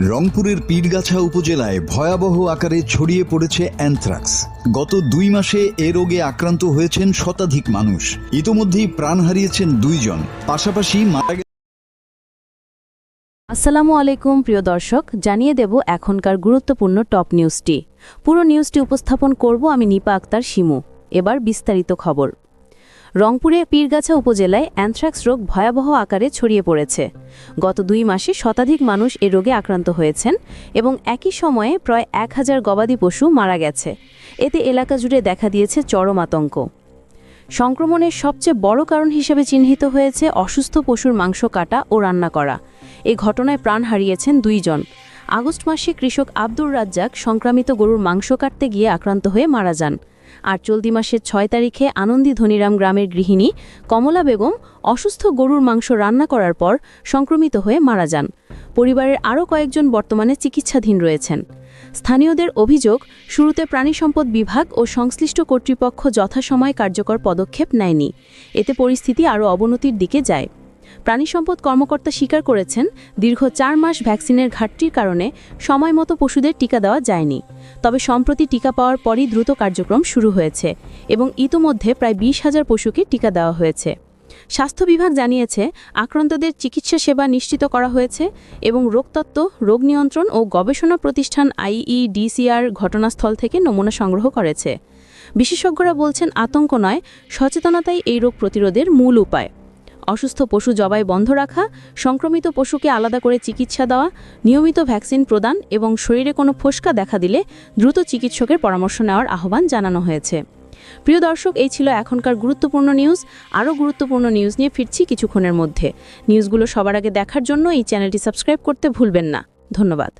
রংপুরের পীরগাছা উপজেলায় ভয়াবহ আকারে ছড়িয়ে পড়েছে অ্যানথ্রাক্স। গত 2 মাসে এ রোগে আক্রান্ত হয়েছেন শতাধিক মানুষ। ইতোমধ্যেই প্রাণ হারিয়েছেন 2 জন, পাশাপাশি মারা গেছে। আসসালামু আলাইকুম প্রিয় দর্শক, জানিয়ে দেব এখনকার গুরুত্বপূর্ণ টপ নিউজটি। পুরো নিউজটি উপস্থাপন করব আমি নিপা আক্তার শিমু। এবার বিস্তারিত খবর। রংপুরে পীরগাছা উপজেলায় অ্যানথ্রাক্স রোগ ভয়াবহ আকারে ছড়িয়ে পড়েছে। গত 2 মাসে শতাধিক মানুষ এ রোগে আক্রান্ত হয়েছেন এবং একই সময়ে প্রায় 1000 গবাদি পশু মারা গেছে। এতে এলাকা জুড়ে দেখা দিয়েছে চরম আতঙ্ক। সংক্রমণের সবচেয়ে বড় কারণ হিসেবে চিহ্নিত হয়েছে অসুস্থ পশুর মাংস কাটা ও রান্না করা। এ ঘটনায় প্রাণ হারিয়েছেন 2 জন। আগস্ট মাসে কৃষক আব্দুর রাজ্জাক সংক্রামিত গরুর মাংস কাটতে গিয়ে আক্রান্ত হয়ে মারা যান। আর চলতি মাসের 6 তারিখে আনন্দী ধনিরাম গ্রামের গৃহিণী কমলা বেগম অসুস্থ গরুর মাংস রান্না করার পর সংক্রমিত হয়ে মারা যান। পরিবারের আরও কয়েকজন বর্তমানে চিকিৎসাধীন রয়েছেন। স্থানীয়দের অভিযোগ, শুরুতে প্রাণী সম্পদ বিভাগ ও সংশ্লিষ্ট কর্তৃপক্ষ যথাসময়ে কার্যকর পদক্ষেপ নেয়নি। এতে পরিস্থিতি আরও অবনতির দিকে যায়। প্রাণী সম্পদ কর্মকর্তা স্বীকার করেছেন, দীর্ঘ 4 মাস ভ্যাকসিনের ঘাটতির কারণে সময়মতো পশুদের টিকা দেওয়া যায়নি। তবে সম্প্রতি টিকা পাওয়ার পরই দ্রুত কার্যক্রম শুরু হয়েছে এবং ইতোমধ্যে প্রায় 20,000 পশুকে টিকা দেওয়া হয়েছে। স্বাস্থ্য বিভাগ জানিয়েছে, আক্রান্তদের চিকিৎসা সেবা নিশ্চিত করা হয়েছে এবং রোগতত্ত্ব, রোগ নিয়ন্ত্রণ ও গবেষণা প্রতিষ্ঠান IEDCR ঘটনাস্থল থেকে নমুনা সংগ্রহ করেছে। বিশেষজ্ঞরা বলছেন, আতঙ্ক নয়, সচেতনতাই এই রোগ প্রতিরোধের মূল উপায়। অসুস্থ পশু জবাই বন্ধ রাখা, সংক্রমিত পশুকে আলাদা করে চিকিৎসা দেওয়া, নিয়মিত ভ্যাকসিন প্রদান এবং শরীরে কোনো ফোসকা দেখা দিলে দ্রুত চিকিৎসকের পরামর্শ নেওয়ার আহ্বান জানানো হয়েছে। প্রিয় দর্শক, এই ছিল এখনকার গুরুত্বপূর্ণ নিউজ। আরও গুরুত্বপূর্ণ নিউজ নিয়ে ফিরছি কিছুক্ষণের মধ্যে। নিউজগুলো সবার আগে দেখার জন্য এই চ্যানেলটি সাবস্ক্রাইব করতে ভুলবেন না। ধন্যবাদ।